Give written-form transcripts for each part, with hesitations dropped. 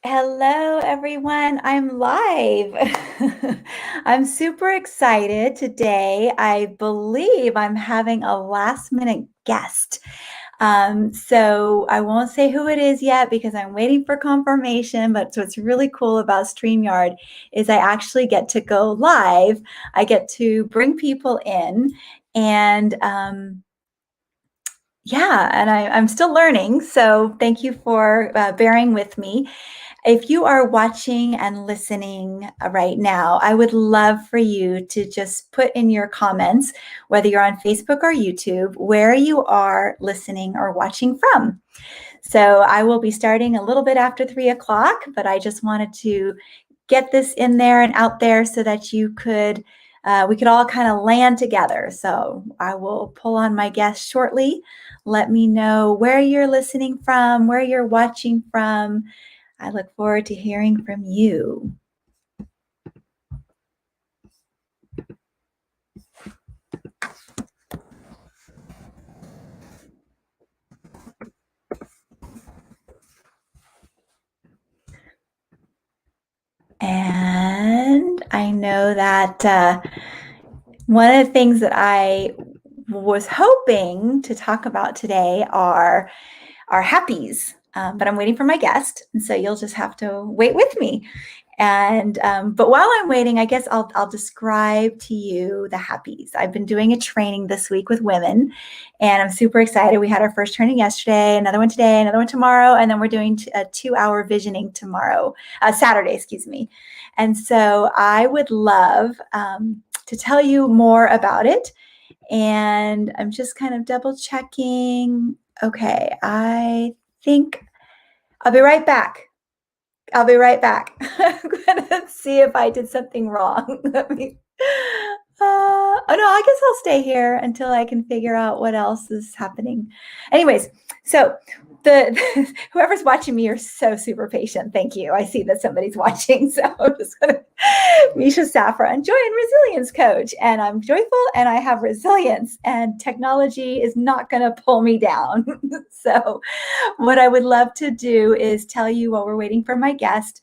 Hello, everyone. I'm live. I'm super excited today. I believe I'm having a last minute guest. So I won't say who it is yet because I'm waiting for confirmation. But what's really cool about StreamYard is I actually get to go live. I get to bring people in and yeah, and I'm still learning. So thank you for bearing with me. If you are watching and listening right now, I would love for you to just put in your comments, whether you're on Facebook or YouTube, where you are listening or watching from. So I will be starting a little bit after 3 o'clock, but I just wanted to get this in there and out there so that we could all kind of land together. So I will pull on my guest shortly. Let me know where you're listening from, where you're watching from. I look forward to hearing from you. And I know that one of the things that I was hoping to talk about today are happies, but I'm waiting for my guest, and so you'll just have to wait with me. And but while I'm waiting, I guess I'll describe to you the happies. I've been doing a training this week with women, and I'm super excited. We had our first training yesterday, another one today, another one tomorrow, and then we're doing a 2-hour visioning tomorrow, Saturday, excuse me. And so I would love to tell you more about it. And I'm just kind of double checking. Okay, I think I'll be right back. I'll be right back. I'm gonna see if I did something wrong. Let me. Oh no, I guess I'll stay here until I can figure out what else is happening. Anyways, so whoever's watching me, you're so super patient. Thank you. I see that somebody's watching, so I'm just gonna. Misha Safran, joy and resilience coach, and I'm joyful and I have resilience, and technology is not going to pull me down. So, what I would love to do is tell you while we're waiting for my guest.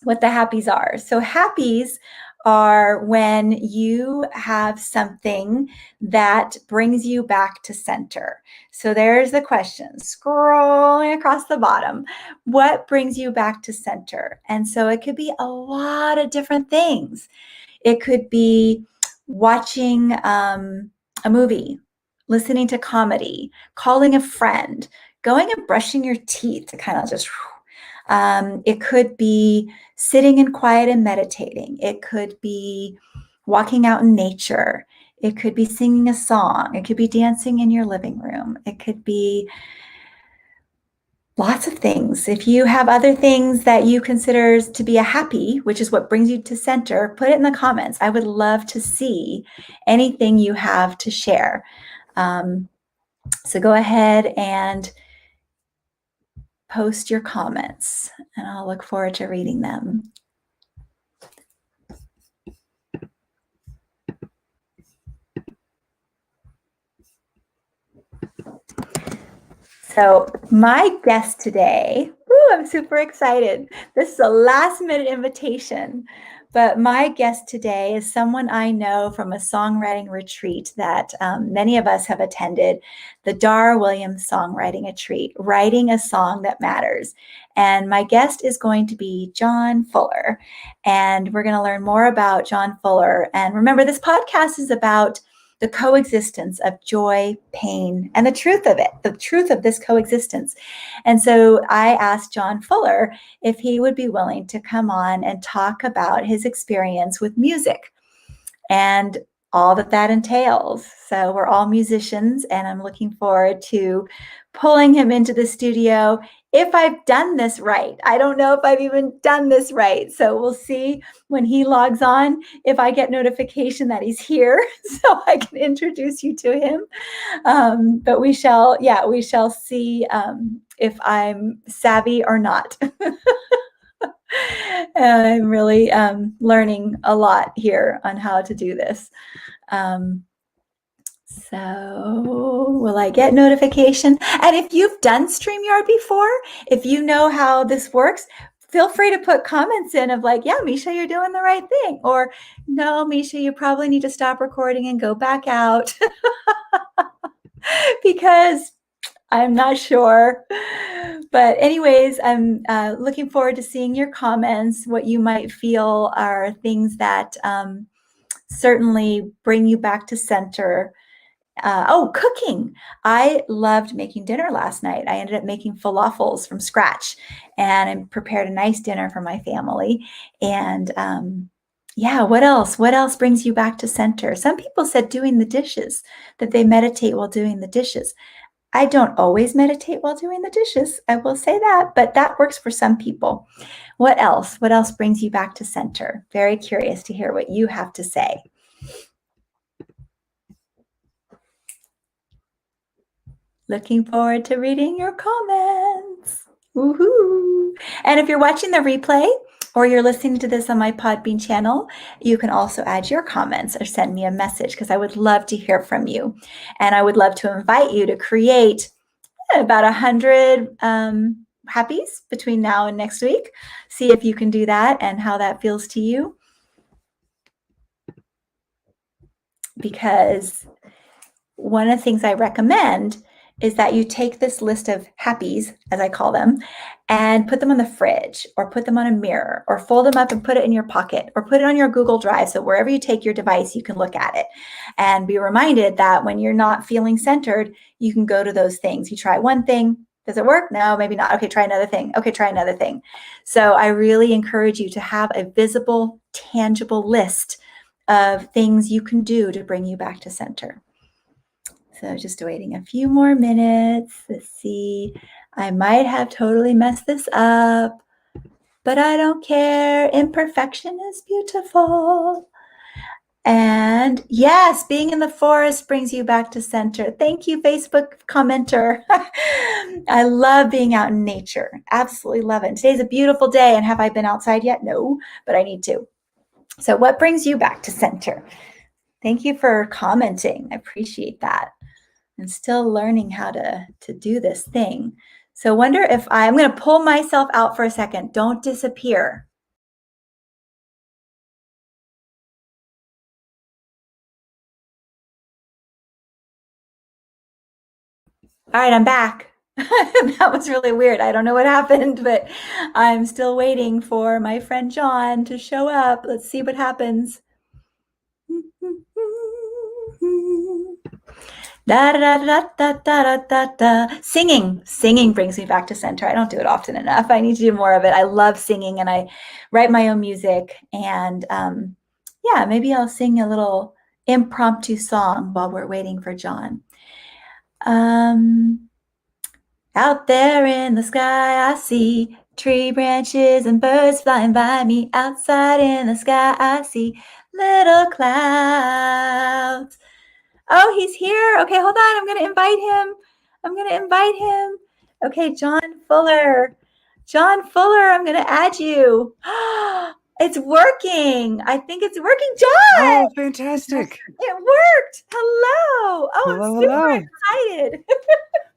What the happies are. So happies are when you have something that brings you back to center. So there's the question, scrolling across the bottom, what brings you back to center? And so it could be a lot of different things. It could be watching a movie, listening to comedy, calling a friend, going and brushing your teeth to kind of just it could be sitting in quiet and meditating. It could be walking out in nature. It could be singing a song. It could be dancing in your living room. It could be lots of things. If you have other things that you consider to be a happy, which is what brings you to center, put it in the comments. I would love to see anything you have to share. So go ahead and post your comments, and I'll look forward to reading them. So my guest today, I'm super excited. This is a last minute invitation, but my guest today is someone I know from a songwriting retreat that many of us have attended, the Dar Williams Songwriting Retreat, Writing a Song That Matters. And my guest is going to be Jon Fuller, and we're going to learn more about Jon Fuller. And remember, this podcast is about the coexistence of joy, pain, and the truth of it, the truth of this coexistence. And so I asked Jon Fuller if he would be willing to come on and talk about his experience with music and all that entails. So we're all musicians, and I'm looking forward to pulling him into the studio if I've done this right. I don't know if I've even done this right. So we'll see when he logs on if I get notification that he's here so I can introduce you to him. But we shall see if I'm savvy or not. I'm really learning a lot here on how to do this. So will I get notification? And if you've done StreamYard before, if you know how this works, feel free to put comments in of like, yeah, Misha, you're doing the right thing. Or no, Misha, you probably need to stop recording and go back out because I'm not sure. But anyways, I'm looking forward to seeing your comments, what you might feel are things that certainly bring you back to center. Cooking. I loved making dinner last night. I ended up making falafels from scratch and I prepared a nice dinner for my family. And yeah, what else? What else brings you back to center? Some people said doing the dishes, that they meditate while doing the dishes. I don't always meditate while doing the dishes. I will say that, but that works for some people. What else? What else brings you back to center? Very curious to hear what you have to say. Looking forward to reading your comments. Woohoo! And if you're watching the replay or you're listening to this on my Podbean channel, you can also add your comments or send me a message because I would love to hear from you. And I would love to invite you to create about 100 happies between now and next week. See if you can do that and how that feels to you. Because one of the things I recommend is that you take this list of happies, as I call them, and put them on the fridge or put them on a mirror or fold them up and put it in your pocket or put it on your Google Drive. So wherever you take your device, you can look at it and be reminded that when you're not feeling centered, you can go to those things. You try one thing. Does it work? No, maybe not. Okay, try another thing. Okay, try another thing. So I really encourage you to have a visible, tangible list of things you can do to bring you back to center. So just waiting a few more minutes. Let's see. I might have totally messed this up, but I don't care. Imperfection is beautiful. And yes, being in the forest brings you back to center. Thank you, Facebook commenter. I love being out in nature. Absolutely love it. And today's a beautiful day. And have I been outside yet? No, but I need to. So what brings you back to center? Thank you for commenting. I appreciate that. And still learning how to do this thing. So wonder if I'm going to pull myself out for a second. Don't disappear. All right, I'm back. That was really weird. I don't know what happened, but I'm still waiting for my friend Jon to show up. Let's see what happens. Da, da, da, da, da, da, da. Singing brings me back to center. I don't do it often enough. I need to do more of it. I love singing and I write my own music. And yeah, maybe I'll sing a little impromptu song while we're waiting for Jon. Out there in the sky, I see tree branches and birds flying by me. Outside in the sky, I see little clouds. Oh, he's here. Okay, hold on. I'm going to invite him. Okay, Jon Fuller. Jon Fuller, I'm going to add you. It's working. I think it's working. Jon! Oh, fantastic. It worked. Hello. Oh, Hello, I'm super hello. excited.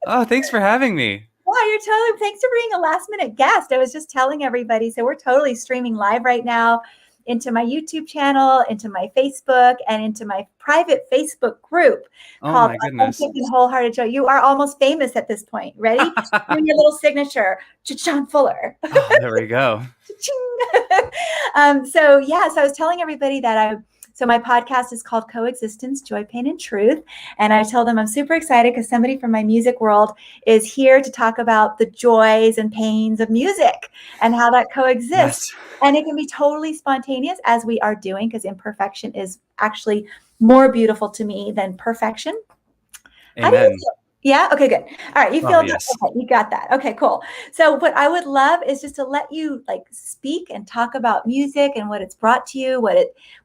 Oh, thanks for having me. Wow, thanks for being a last minute guest. I was just telling everybody. So we're totally streaming live right now into my YouTube channel, into my Facebook, and into my private Facebook group called My goodness. Authentic and Wholehearted Joy. You are almost famous at this point. Ready? Doing your little signature to Jon Fuller. Oh, there we go. So I was telling everybody that so my podcast is called Coexistence, Joy, Pain, and Truth. And I told them I'm super excited because somebody from my music world is here to talk about the joys and pains of music and how that coexists. Yes. And it can be totally spontaneous, as we are doing, because imperfection is actually more beautiful to me than perfection. Amen. How do you feel? Yeah? Okay, good. All right. You feel yes. Okay, you got that. Okay, cool. So what I would love is just to let you speak and talk about music and what it's brought to you,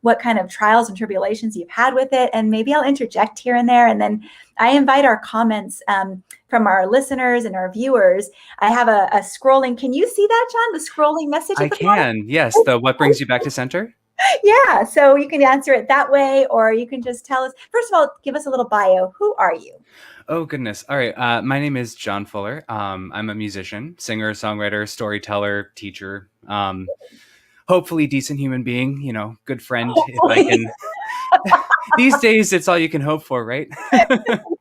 what kind of trials and tribulations you've had with it. And maybe I'll interject here and there. And then I invite our comments from our listeners and our viewers. I have a scrolling. Can you see that, Jon? The scrolling message? I can. Yes. The what brings you back to center? Yeah, so you can answer it that way, or you can just tell us. First of all, give us a little bio. Who are you? Oh, goodness. All right. My name is Jon Fuller. I'm a musician, singer, songwriter, storyteller, teacher, hopefully decent human being, good friend if I Hopefully. can. These days, it's all you can hope for, right?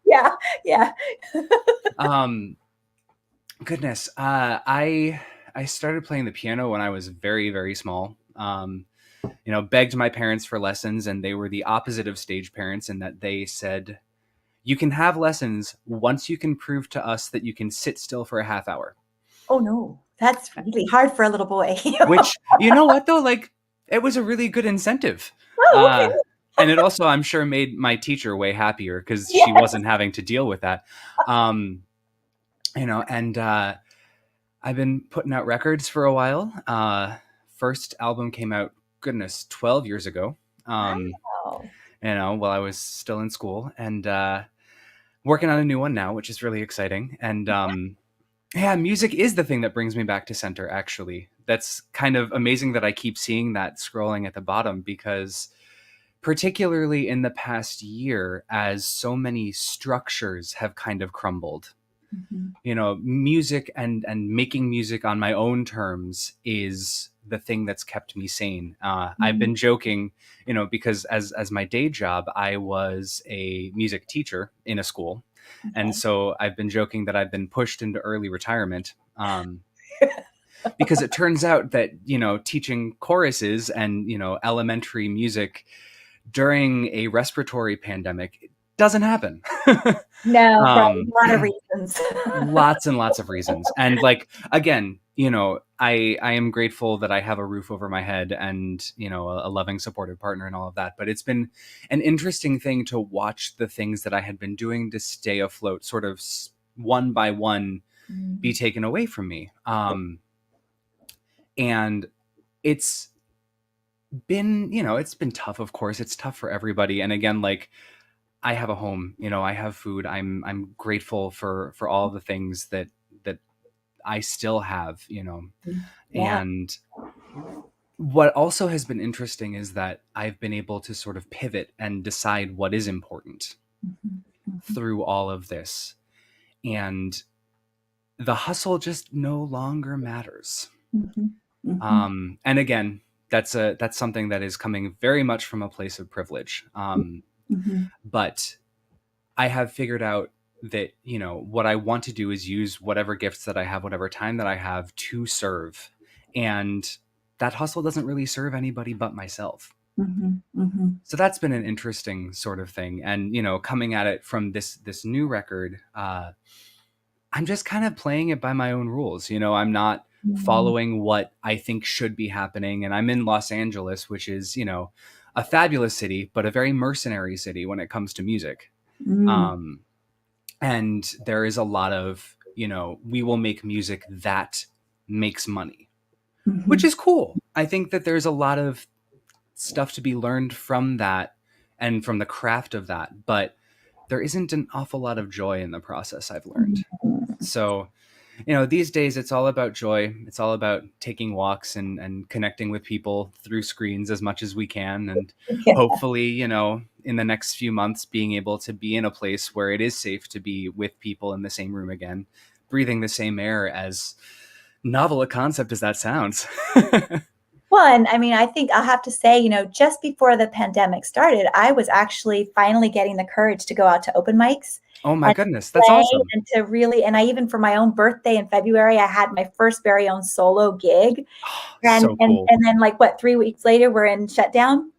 Yeah, yeah. um, Goodness. I started playing the piano when I was very, very small. Begged my parents for lessons, and they were the opposite of stage parents in that they said, you can have lessons once you can prove to us that you can sit still for a half hour. Oh no, that's really hard for a little boy. Which, you know what though, like it was a really good incentive. Oh, okay. Uh, and it also, I'm sure, made my teacher way happier because she Yes. wasn't having to deal with that. Um, and I've been putting out records for a while. First album came out, goodness, 12 years ago. Wow. While I was still in school, and working on a new one now, which is really exciting. And yeah, music is the thing that brings me back to center, actually. That's kind of amazing that I keep seeing that scrolling at the bottom, because particularly in the past year, as so many structures have kind of crumbled, Mhm. music and making music on my own terms is the thing that's kept me sane. I've Mhm. been joking, because as my day job, I was a music teacher in a school. And Okay. so I've been joking that I've been pushed into early retirement, because it turns out that, teaching choruses and, elementary music during a respiratory pandemic doesn't happen. No, for a um, lot of reasons. Lots and lots of reasons. And like, again, I am grateful that I have a roof over my head and, a loving, supportive partner and all of that. But it's been an interesting thing to watch the things that I had been doing to stay afloat sort of one by one be Mm. taken away from me. And it's it's been tough. Of course, it's tough for everybody. And again, like, I have a home, I have food. I'm grateful for all the things that I still have, Yeah. And what also has been interesting is that I've been able to sort of pivot and decide what is important Mhm. Mhm. through all of this. And the hustle just no longer matters. Mhm. Mhm. And again, that's something that is coming very much from a place of privilege. Mhm. But I have figured out that, what I want to do is use whatever gifts that I have, whatever time that I have to serve. And that hustle doesn't really serve anybody but myself. Mhm. Mhm. So that's been an interesting sort of thing. And, coming at it from this new record, I'm just kind of playing it by my own rules. I'm not Mhm. following what I think should be happening. And I'm in Los Angeles, which is, a fabulous city, but a very mercenary city when it comes to music. Mm. Um, and there is a lot of, we will make music that makes money, which Mhm. is cool. I think that there's a lot of stuff to be learned from that and from the craft of that, but there isn't an awful lot of joy in the process, I've learned. Mhm. So, these days it's all about joy. It's all about taking walks and connecting with people through screens as much as we can. And Yeah. hopefully, in the next few months, being able to be in a place where it is safe to be with people in the same room again, breathing the same air, as novel a concept as that sounds. Well, and I mean, I think I'll have to say, just before the pandemic started, I was actually finally getting the courage to go out to open mics Oh my and goodness, that's play awesome. and to really, and I even for my own birthday in February, I had my first very own solo gig. And So and cool. and then like what, 3 weeks later, we're in shutdown.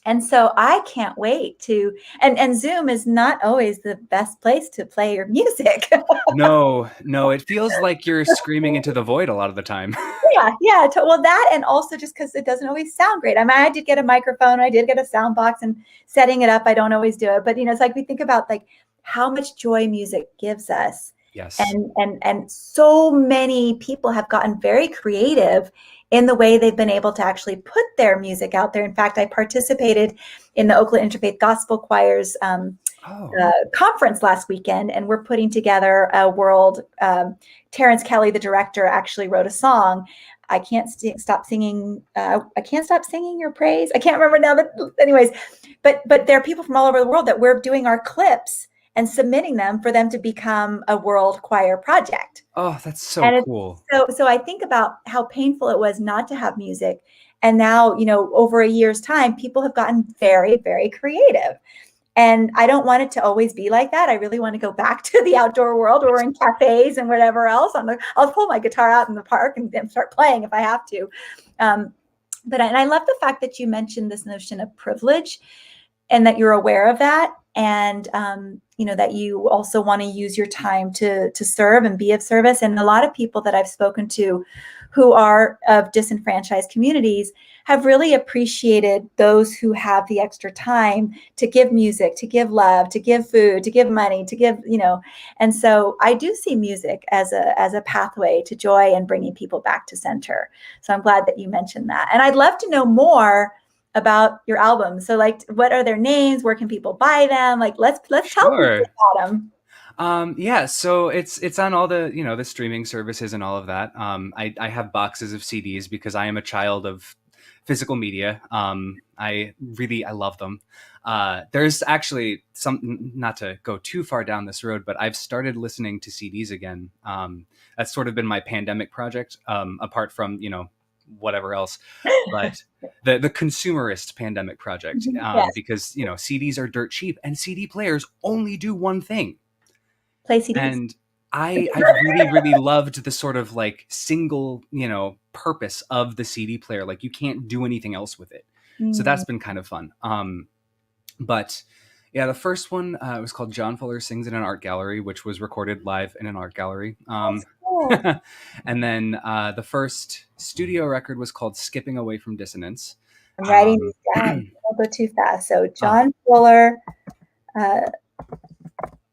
And so I can't wait to, and Zoom is not always the best place to play your music. No, it feels like you're screaming into the void a lot of the time. Yeah, yeah. Well, that, and also just because it doesn't always sound great. I mean, I did get a microphone, I did get a sound box, and setting it up, I don't always do it. But it's like we think about like how much joy music gives us, Yes. and so many people have gotten very creative in the way they've been able to actually put their music out there. In fact, I participated in the Oakland Interfaith Gospel Choir's Oh, conference last weekend, and we're putting together a world. Terrence Kelly, the director, actually wrote a song. I can't stop singing. I can't stop singing your praise. I can't remember now. But anyways, but there are people from all over the world that we're doing our clips and submitting them for them to become a world choir project. oh, that's so And it's cool. so I think about how painful it was not to have music. And now, over a year's time, people have gotten very, very creative. And I don't want it to always be like that. I really want to go back to the outdoor world or in cafes and whatever else. I'll pull my guitar out in the park and start playing if I have to. And I love the fact that you mentioned this notion of privilege and that you're aware of that. And, that you also want to use your time to serve and be of service. And a lot of people that I've spoken to who are of disenfranchised communities have really appreciated those who have the extra time to give music, to give love, to give food, to give money, to give, and so I do see music as a pathway to joy and bringing people back to center. So I'm glad that you mentioned that. And I'd love to know more about your albums. So like, what are their names? Where can people buy them? Like, let's tell people Sure. about them. Yeah, so it's on all the the streaming services and all of that. I have boxes of CDs because I am a child of physical media. I love them. There's actually some, not to go too far down this road, but I've started listening to CDs again. That's sort of been my pandemic project, apart from whatever else, but the consumerist pandemic project, Yes. because CDs are dirt cheap and CD players only do one thing. Play CDs. And I've really, really loved the sort of like single, purpose of the CD player. Like you can't do anything else with it. So that's been kind of fun. But yeah, the first one was called Jon Fuller Sings in an Art Gallery, which was recorded live in an art gallery. That's cool. And then the first studio record was called Skipping Away from Dissonance. I'm writing these down. Don't go too fast. So Oh, Jon Fuller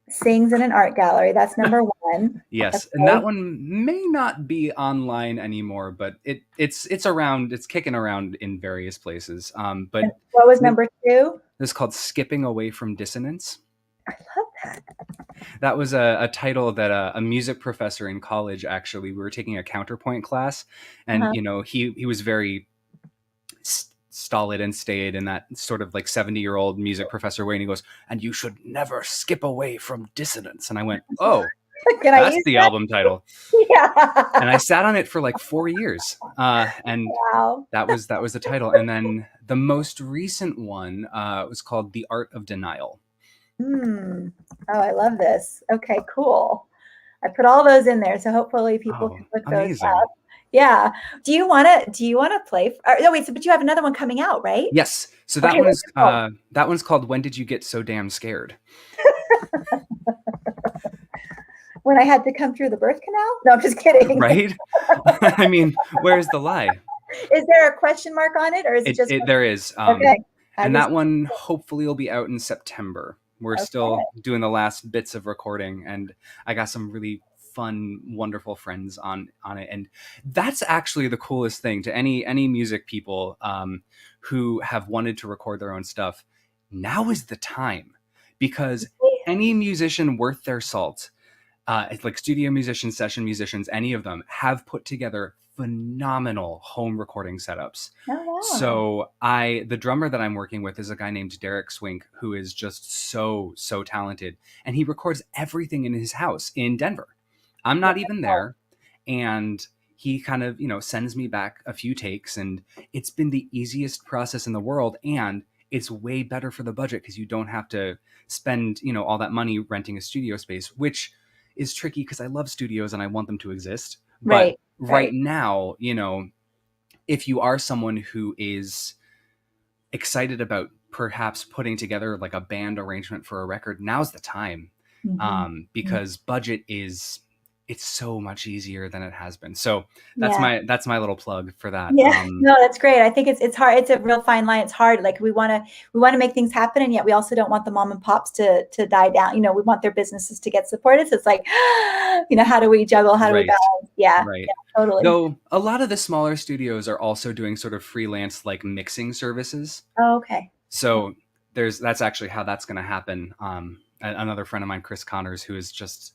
sings in an art gallery. That's number one. yes, and Okay. that one may not be online anymore, but it's around. It's kicking around in various places. And But what was this number two? is called "Skipping Away from Dissonance." I love that. That was a title that a music professor in college, actually, we were taking a counterpoint class, and Uh-huh. he was very stolid and staid in that sort of like 70-year-old music professor way, and he goes, "And you should never skip away from dissonance." And I went, "Oh, Can I that's use the that? album title." And Yeah. I sat on it for like 4 years, and Wow. that was the title. And then the most recent one was called "The Art of Denial." Hmm. Oh, I love this. Okay, cool. I put all those in there, so hopefully people Oh, can look those amazing! up. Yeah. Do you wanna play? No, wait. So, but you have another one coming out, right? Yes, so Okay. What's it called? that one's called "When Did You Get So Damn Scared?" When I had to come through the birth canal? No, I'm just kidding. Right? I mean, where's the lie? Is there a question mark on it, or is it just There is, okay? I and just that one hopefully will be out in September. We're okay. still doing the last bits of recording, and I got some really fun, wonderful friends on it, and that's actually the coolest thing to any music people who have wanted to record their own stuff. Now is the time, because any musician worth their salt, it's like studio musicians, session musicians, any of them have put together phenomenal home recording setups. Oh wow. So the drummer that I'm working with is a guy named Derek Swink, who is just so talented, and he records everything in his house in Denver. I'm not even there, and he kind of sends me back a few takes, and it's been the easiest process in the world, and it's way better for the budget because you don't have to spend all that money renting a studio space, which is tricky because I love studios and I want them to exist. But Right. right Right. now, if you are someone who is excited about perhaps putting together like a band arrangement for a record, now's the time. Mhm. Because budget it's so much easier than it has been. So that's Yeah. my little plug for that. Yeah. No, that's great. I think it's hard. It's a real fine line. It's hard. Like we want to make things happen, and yet we also don't want the mom and pops to die down. We want their businesses to get supported. So it's like, how do we juggle? How do we Right. balance? Yeah. Right. Yeah, totally. Though a lot of the smaller studios are also doing sort of freelance like mixing services. Oh, okay. So that's actually how that's going to happen. Another friend of mine, Chris Connors, who is just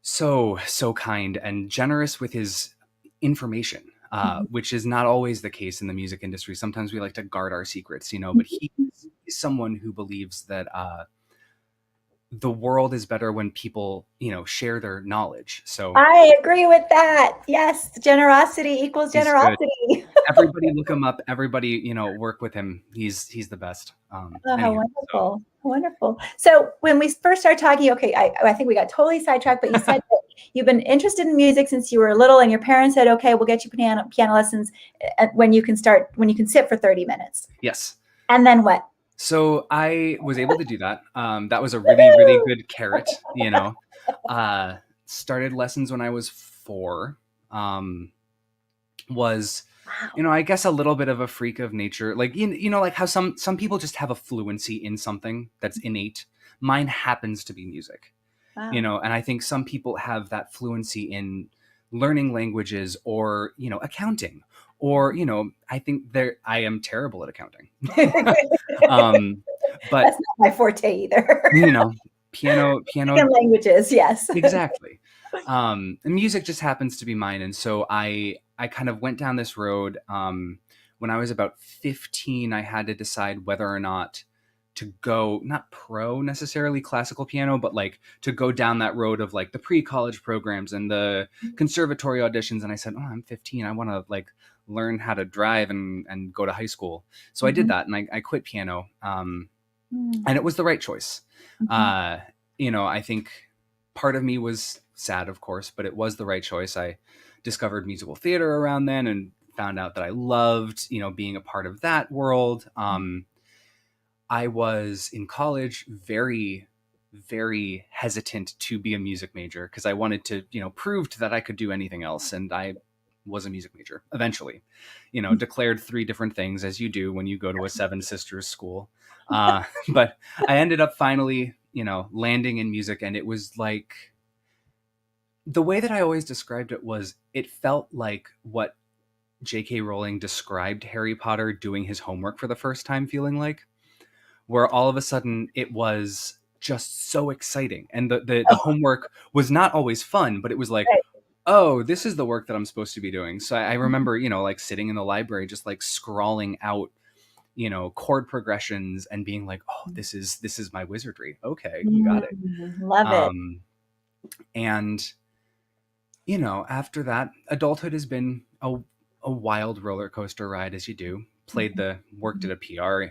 so kind and generous with his information, which is not always the case in the music industry. Sometimes we like to guard our secrets, but he's someone who believes that the world is better when people, share their knowledge. So I agree with that. Yes, generosity equals he's good. generosity. Everybody look him up. Everybody, work with him. He's the best. Oh, how Anyhow, wonderful. Wonderful. So when we first started talking, okay, I think we got totally sidetracked, but you said that you've been interested in music since you were little, and your parents said, okay, we'll get you piano lessons when you can sit for 30 minutes. yes. And then what? So I was able to do that. That was a really good carrot, started lessons when I was 4. Was, Wow. I guess a little bit of a freak of nature. Like, like how some people just have a fluency in something that's innate. Mine happens to be music, Wow. and I think some people have that fluency in learning languages or, accounting, or, I think I am terrible at accounting. But that's not my forte either. Piano Languages, yes. exactly. And music just happens to be mine. And so I kind of went down this road. When I was about 15, I had to decide whether or not to go, not pro necessarily classical piano, but like to go down that road of like the pre-college programs and the conservatory auditions. And I said, oh, I'm 15. I want to like learn how to drive and go to high school. So I did that, and I quit piano. And it was the right choice. I think part of me was sad, of course, but it was the right choice. I discovered musical theater around then and found out that I loved, being a part of that world. I was in college very, very hesitant to be a music major because I wanted to, prove that I could do anything else. And I was a music major eventually, declared 3 different things, as you do when you go to a 7 sisters school. But I ended up finally, landing in music. And it was like, the way that I always described it was, it felt like what J.K. Rowling described Harry Potter doing his homework for the first time feeling like, where all of a sudden it was just so exciting. And the homework was not always fun, but it was like, oh, this is the work that I'm supposed to be doing. So I remember, like sitting in the library, just like scrawling out, chord progressions and being like, oh, this is my wizardry. Okay, you got it. Love it. And, after that, adulthood has been a wild roller coaster ride, as you do. Worked at a PR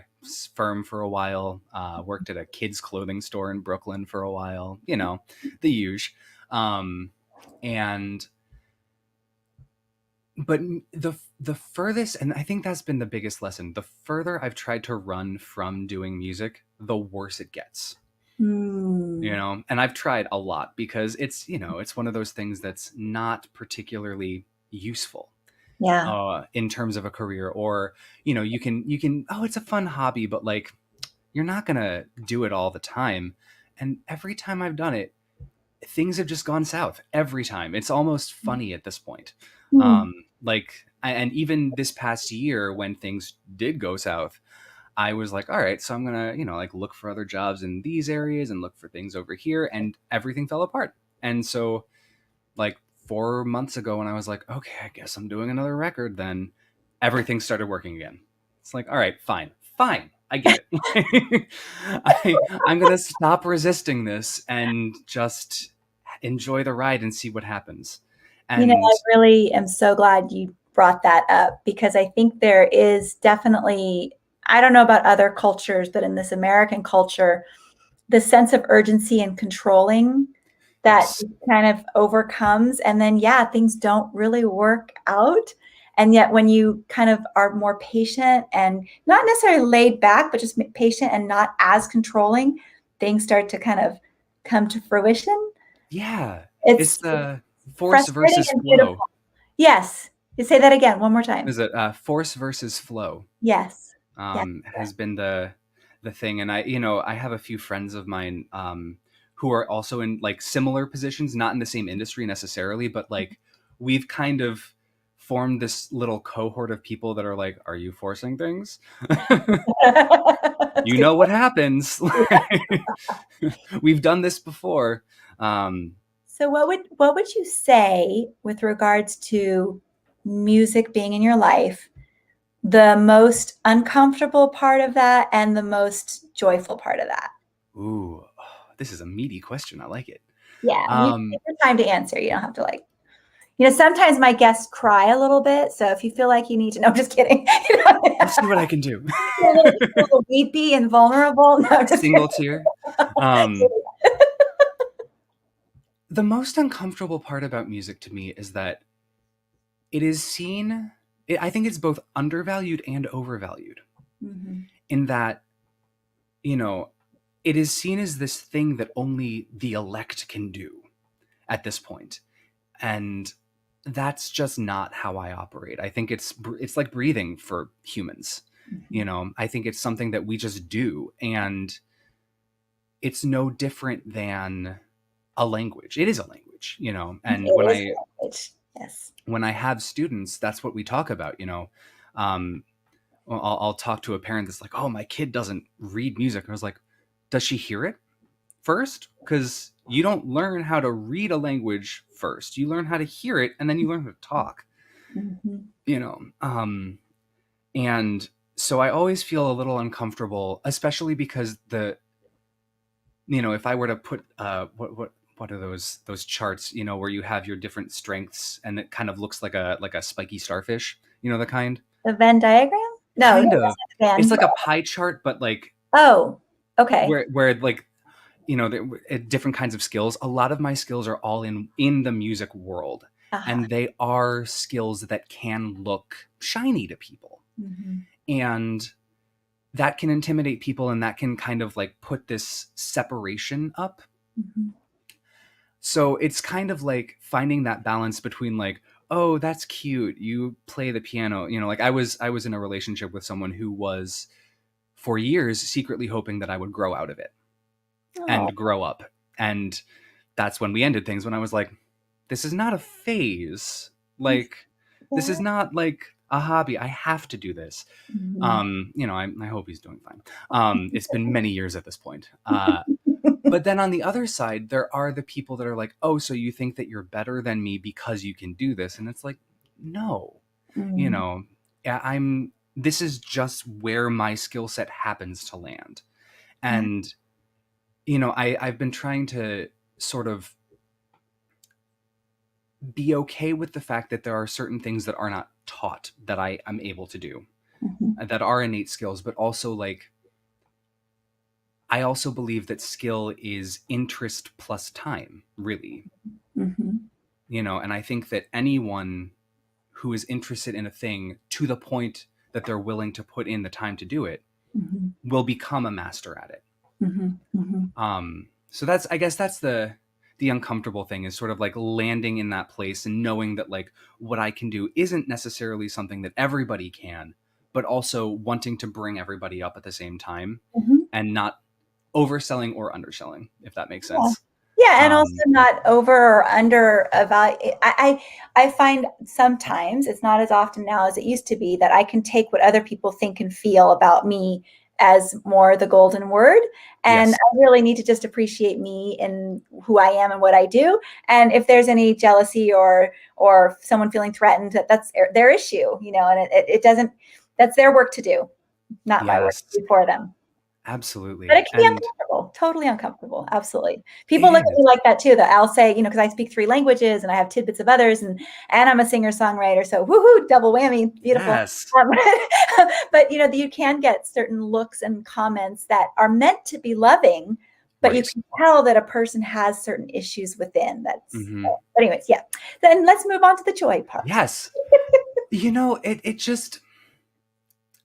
firm for a while, worked at a kids clothing store in Brooklyn for a while, the huge. But the furthest, and I think that's been the biggest lesson, the further I've tried to run from doing music, the worse it gets. And I've tried a lot because it's, it's one of those things that's not particularly useful. Yeah. In terms of a career, or, you can, oh, it's a fun hobby, but like, you're not going to do it all the time. And every time I've done it, things have just gone south every time. It's almost funny at this point. And even this past year when things did go south, I was like, all right, so I'm going to, like look for other jobs in these areas and look for things over here, and everything fell apart. And so like 4 months ago, when I was like, okay, I guess I'm doing another record, then everything started working again. It's like, all right, fine. I get it. I'm going to stop resisting this and just enjoy the ride and see what happens. And I really am so glad you brought that up, because I think there is definitely, I don't know about other cultures, but in this American culture, the sense of urgency and controlling that yes. kind of overcomes. And then, things don't really work out. And yet when you kind of are more patient and not necessarily laid back, but just patient and not as controlling, things start to kind of come to fruition. Yeah. It's the force frustrating versus and flow. beautiful. Yes. You say that again, one more time. Is it force versus flow? Yes. Has been the thing. And I have a few friends of mine who are also in like similar positions, not in the same industry necessarily, but like we've kind of formed this little cohort of people that are like, are you forcing things? You know what happens. We've done this before. So what would you say with regards to music being in your life, the most uncomfortable part of that and the most joyful part of that? Ooh, this is a meaty question. I like it. Yeah, and you take your time to answer. You don't have to like, sometimes my guests cry a little bit. So if you feel like you need to, no, I'm just kidding. I'll see what I can do. A little weepy and vulnerable. No, I'm just Single kidding. tear. The most uncomfortable part about music to me is that it is seen, I think it's both undervalued and overvalued. Mm-hmm. In that, it is seen as this thing that only the elect can do at this point. And that's just not how I operate. I think it's like breathing for humans. Mm-hmm. I think it's something that we just do, and it's no different than a language. It is a language, and It is a language. Yes. when I have students, that's what we talk about. Well, I'll talk to a parent that's like, "Oh, my kid doesn't read music." I was like, "Does she hear it first? Because you don't learn how to read a language first. You learn how to hear it, and then you learn how to talk." Mm-hmm. And so I always feel a little uncomfortable, especially because if I were to put what are those charts, where you have your different strengths and it kind of looks like a spiky starfish, the kind. The Venn diagram? No, Kind no, of. that's not It's Venn. like a pie chart, but like Oh, okay. where like different kinds of skills. A lot of my skills are all in the music world, Uh-huh. and they are skills that can look shiny to people, Mm-hmm. and that can intimidate people, and that can kind of like put this separation up. Mm-hmm. So it's kind of like finding that balance between like, oh, that's cute, you play the piano, like I was in a relationship with someone who was for years secretly hoping that I would grow out of it Oh, and grow up. And that's when we ended things, when I was like, this is not a phase. Like, this is not like a hobby. I have to do this. mm-hmm. I hope he's doing fine. It's been many years at this point. But then on the other side, there are the people that are like, oh, so you think that you're better than me because you can do this? And it's like, no, Mm-hmm. this is just where my skill set happens to land. Yeah. And, I've been trying to sort of be okay with the fact that there are certain things that are not taught that I am able to do, Mm-hmm. that are innate skills, but also like, I also believe that skill is interest plus time, really. Mm-hmm. And I think that anyone who is interested in a thing to the point that they're willing to put in the time to do it Mm-hmm. will become a master at it. Mm-hmm. Mm-hmm. So I guess that's the uncomfortable thing, is sort of like landing in that place and knowing that like what I can do isn't necessarily something that everybody can, but also wanting to bring everybody up at the same time Mm-hmm. and not overselling or underselling, if that makes Yeah. sense. Yeah, and also Um, not over or under evaluate. I find sometimes, it's not as often now as it used to be, that I can take what other people think and feel about me as more the golden word, and yes. I really need to just appreciate me and who I am and what I do. And if there's any jealousy or someone feeling threatened, that's their issue, and it doesn't. That's their work to do, not my work Yes. to do for them. But Absolutely. it can be And uncomfortable, totally uncomfortable. Absolutely. People it look at me is. like that too, that I'll say, because I speak 3 languages and I have tidbits of others, and I'm a singer songwriter. So woohoo, double whammy, beautiful. Yes. Um, but you can get certain looks and comments that are meant to be loving, but you Right. can tell that a person has certain issues within. Hmm. But anyways, yeah. Then let's move on to the joy part. Yes. It just,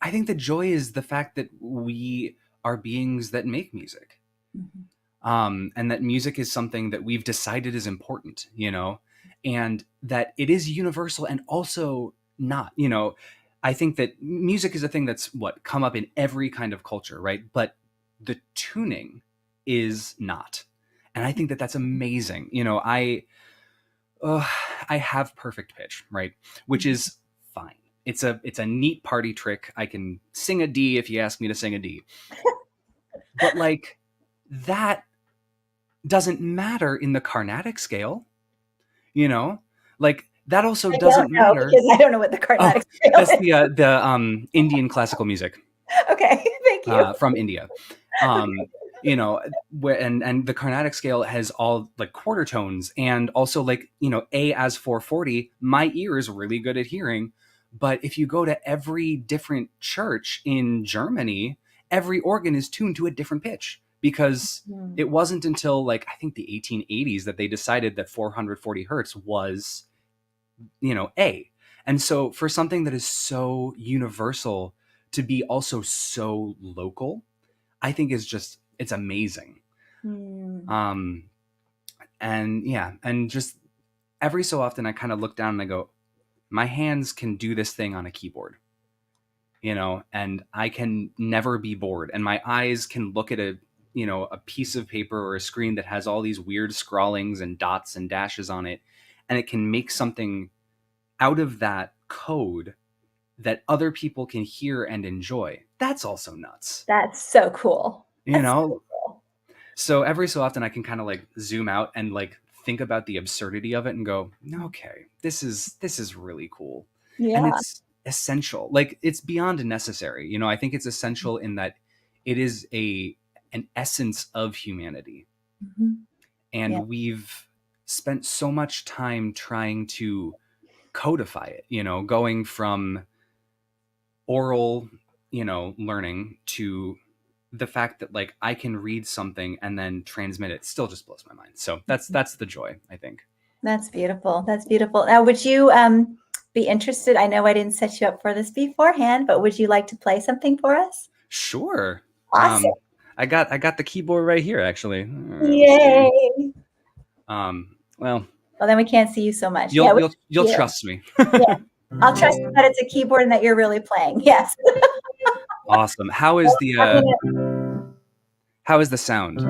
I think the joy is the fact that we are beings that make music. Mhm. And that music is something that we've decided is important, and that it is universal and also not, I think that music is a thing that's come up in every kind of culture, right? But the tuning is not. And I think that that's amazing. Uh, I have perfect pitch, right? Which is fine. It's a neat party trick. I can sing a D if you ask me to sing a D. But like that doesn't matter in the Carnatic scale, you know? Like that also I don't doesn't know matter. because I don't know what the Oh, Carnatic scale that's is. the Indian classical music Okay, thank you. from India. You know, where and the Carnatic scale has all like quarter tones and also like, you know, A as 440. My ear is really good at hearing, but if you go to every different church in Germany, every organ is tuned to a different pitch because Hmm. it wasn't until like I think the 1880s that they decided that 440 hertz was, you know, A. And so for something that is so universal to be also so local, I think is just it's amazing. Hmm. Um and yeah, and just every so often I kind of look down and I go, my hands can do this thing on a keyboard, you know, and I can never be bored. And my eyes can look at a, you know, a piece of paper or a screen that has all these weird scrawlings and dots and dashes on it, and it can make something out of that code that other people can hear and enjoy. That's also nuts. That's so cool. You That's so know, cool. so every so often I can kind of like zoom out and like think about the absurdity of it and go, okay, this is really cool. And Yeah. it's essential. Like it's beyond necessary. You know, I think it's essential in that it is an essence of humanity. Mhm. Yeah. And we've spent so much time trying to codify it, you know, going from oral, you know, learning to the fact that like I can read something and then transmit it still just blows my mind. So that's the joy, I think. That's beautiful. That's beautiful. Now, would you be interested? I know I didn't set you up for this beforehand, but would you like to play something for us? Sure. Awesome. I got the keyboard right here actually. Let's see. Yay. Well, Well, then we can't see you so much. Yeah, you'll we you'll can you'll see you. trust me. Yeah. I'll trust you that it's a keyboard and that you're really playing. Yes. Awesome. I'm How is the sound?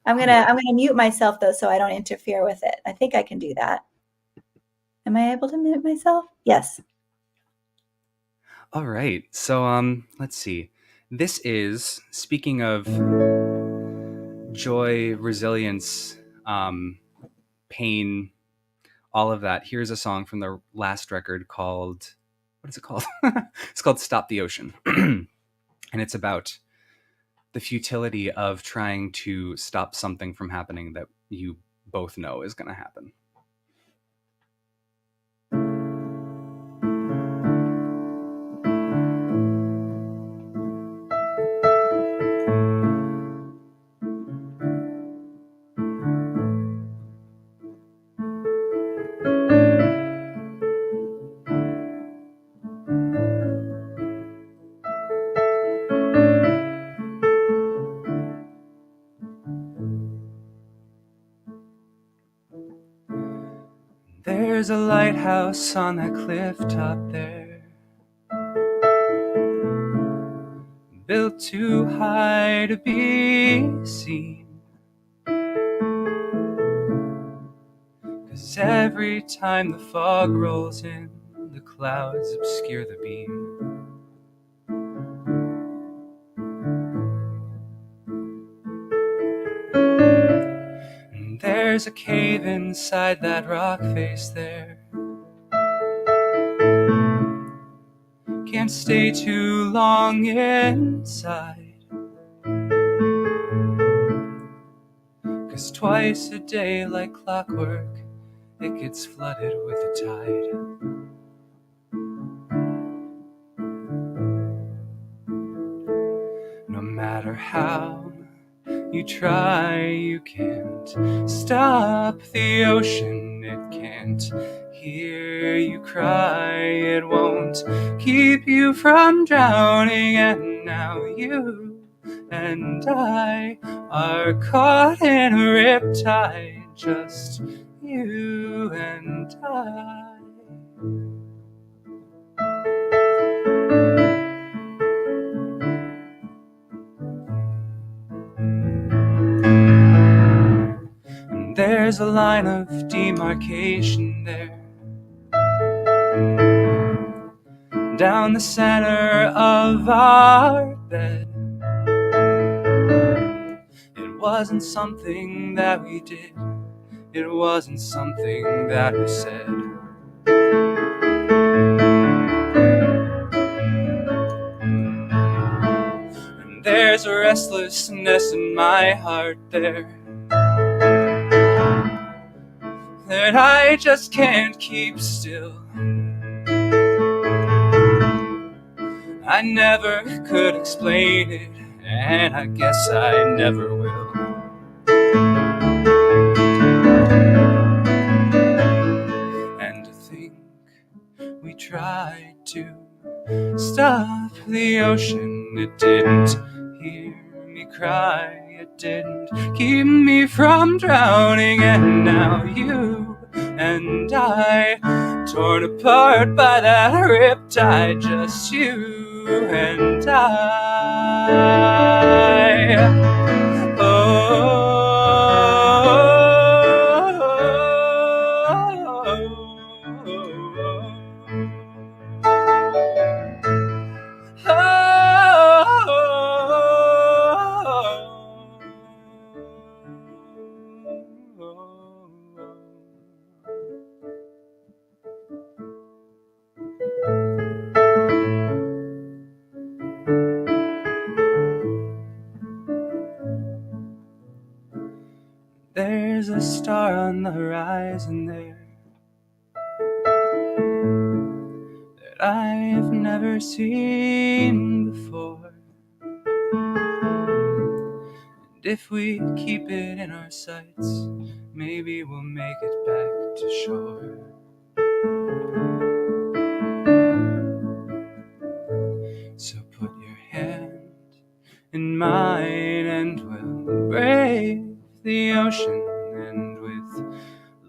gonna mute myself though so I don't interfere with it. I think I can do that. Am I able to mute myself? Yes. All right. So let's see. This is speaking of joy, resilience, pain, all of that. Here's a song from the last record called, what is it called? It's called Stop the Ocean. And it's about the futility of trying to stop something from happening that you both know is going to happen. There's a lighthouse on that cliff top there, built too high to be seen. 'Cause every time the fog rolls in, the clouds obscure the beam. And there's a cave inside that rock face there. Can't stay too long inside, 'cause twice a day like clockwork, it gets flooded with the tide. No matter how you try, you can't stop the ocean. It can't hear you cry. It won't keep you from drowning. And now you and I are caught in a riptide. Just you and I. And there's a line of demarcation there, down the center of our bed. wasn't something that we did. It wasn't something that we said. And there's a restlessness in my heart there that I just can't keep still. I never could explain it, and I guess I never will. And to think we tried to stop the ocean, it didn't hear me cry, it didn't keep me from drowning. And now you and I, torn apart by that riptide, just you and I. There's a star on the horizon there that I've never seen before. And if we keep it in our sights, maybe we'll make it back to shore. So put your hand in mine and we'll brave the ocean, and with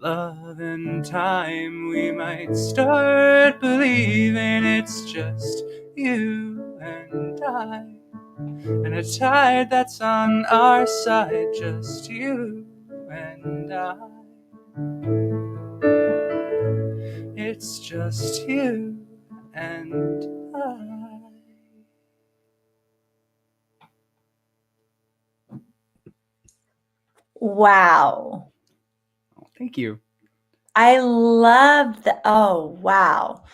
love and time we might start believing it's just you and I, and a tide that's on our side, just you and I. It's just you and I. Wow. Oh, thank you. I love the, oh, wow.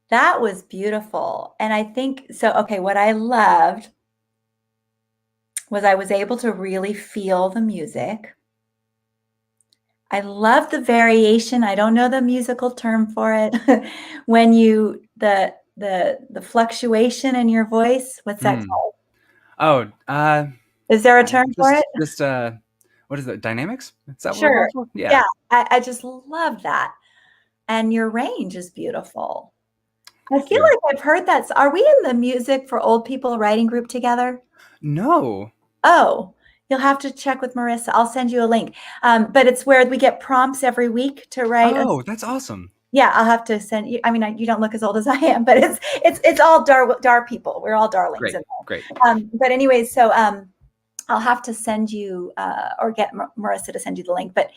That was beautiful. And I think, so, okay, what I loved was I was able to really feel the music. I love the variation. I don't know the musical term for it. When you, the fluctuation in your voice, what's that called? Oh, Is there a term for it? just what is it? Dynamics? Is that what we're Sure. going for? Yeah. Yeah, I just love that. And your range is beautiful. I Thank feel you. like I've heard that. Are we in the music for old people writing group together? No. Oh, you'll have to check with Marissa. I'll send you a link. But it's where we get prompts every week to write. Oh, that's awesome. Yeah, I'll have to send you. I mean, you don't look as old as I am, but it's all dar people. We're all darlings Great. in there. Great. But anyways, so I'll have to send you or get Marissa to send you the link. But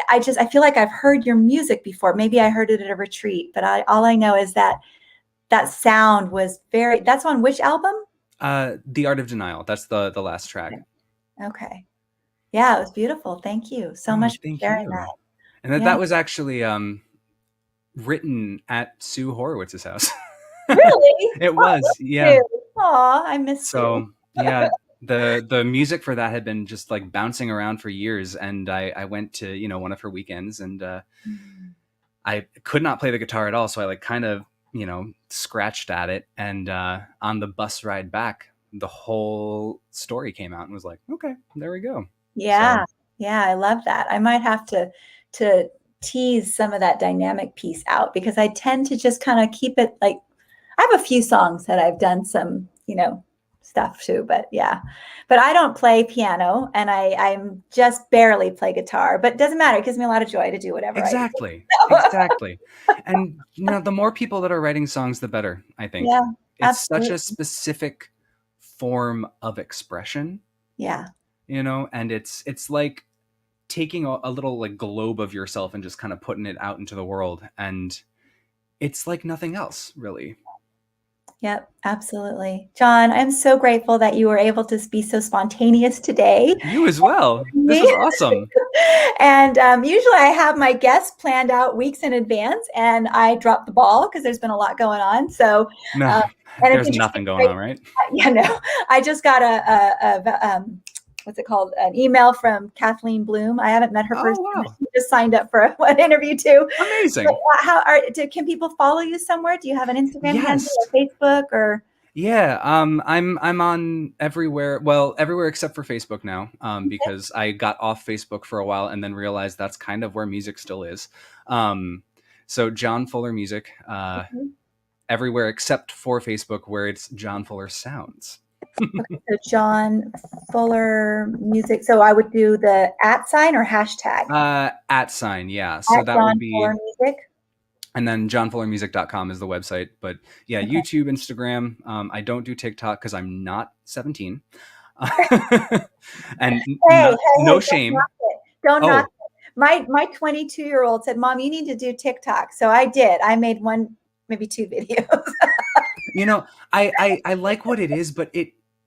I feel like I've heard your music before. Maybe I heard it at a retreat, but all I know is that that sound was very. That's on which album? The Art of Denial. That's the last track. Okay. Yeah, it was beautiful. Thank you so much for Thank sharing you. that. And Yeah. that was actually written at Sue Horowitz's house. Really? It was, yeah. Aw, I missed you. So yeah, the music for that had been just like bouncing around for years, and I went to one of her weekends, and I could not play the guitar at all, so I like kind of scratched at it, and on the bus ride back, the whole story came out and was like, okay, there we go. Yeah, yeah, I love that. I might have to tease some of that dynamic piece out because I tend to just kind of keep it like I have a few songs that I've done some, stuff too, but yeah. But I don't play piano and I'm just barely play guitar, but it doesn't matter. It gives me a lot of joy to do whatever Exactly. I do. Exactly. And the more people that are writing songs, the better, I think. Yeah, It's such absolutely. a specific form of expression, Yeah. and it's like taking a little like globe of yourself and just kind of putting it out into the world, and it's like nothing else, really. Yep, absolutely. John, I'm so grateful that you were able to be so spontaneous today. You as well. This Me. was awesome. And usually I have my guests planned out weeks in advance, and I drop the ball because there's been a lot going on. So, No, and it's there's interesting. nothing going on, right? Yeah, no, I just got what's it called? An email from Kathleen Bloom. I haven't met her Oh, personally. wow. She just signed up for an interview too. But Amazing. can people follow you somewhere? Do you have an Instagram handle Yes. or Facebook or? Yeah, I'm on everywhere. Well, everywhere except for Facebook now, because I got off Facebook for a while and then realized that's kind of where music still is. So Jon Fuller Music, everywhere except for Facebook, where it's Jon Fuller Sounds. Okay, so Jon Fuller Music. So I would do the @ sign or hashtag At sign, yeah. So that Jon would Fuller be, Music. and then johnfullermusic.com is the website. But yeah, Okay. YouTube, Instagram. I don't do TikTok because I'm not 17. And Hey, no don't shame. knock it. Don't knock Oh, it. My 22-year-old said, "Mom, you need to do TikTok." So I did. I made one, maybe two videos. I like what it is, but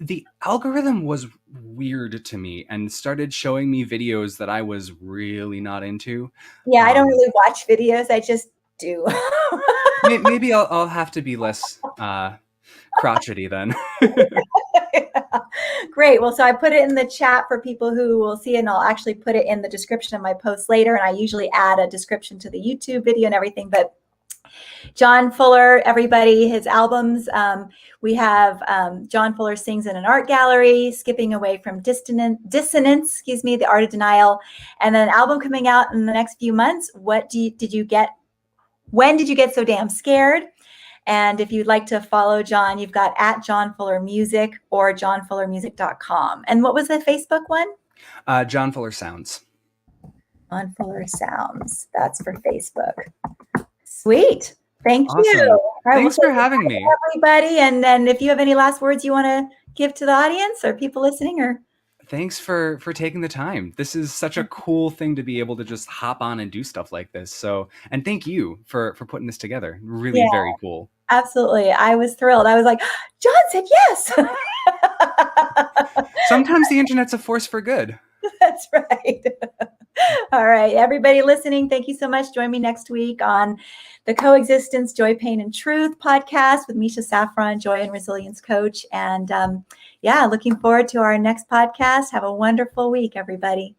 the algorithm was weird to me and started showing me videos that I was really not into. Yeah, I don't really watch videos. I just do. Maybe I'll have to be less crotchety then. Great. Well, so I put it in the chat for people who will see it, and I'll actually put it in the description of my post later. And I usually add a description to the YouTube video and everything. But Jon Fuller, everybody, his albums. We have Jon Fuller Sings in an Art Gallery, Skipping Away from Dissonance, excuse me, The Art of Denial, and then an album coming out in the next few months. Did you get? When did you get so damn scared? And if you'd like to follow John, you've got @ Jon Fuller Music or johnfullermusic.com. And what was the Facebook one? Jon Fuller Sounds. Jon Fuller Sounds. That's for Facebook. Sweet. Thank Awesome. you. All right, Thanks for having me, everybody. And then if you have any last words you want to give to the audience or people listening, or thanks for taking the time. This is such a cool thing to be able to just hop on and do stuff like this. So, and thank you for putting this together. Really very cool. Absolutely. I was thrilled. I was like, John said yes. Sometimes the internet's a force for good. That's right. All right, everybody listening, thank you so much. Join me next week on the Coexistence, Joy, Pain, and Truth podcast with Misha Safran, Joy and Resilience Coach. And looking forward to our next podcast. Have a wonderful week, everybody.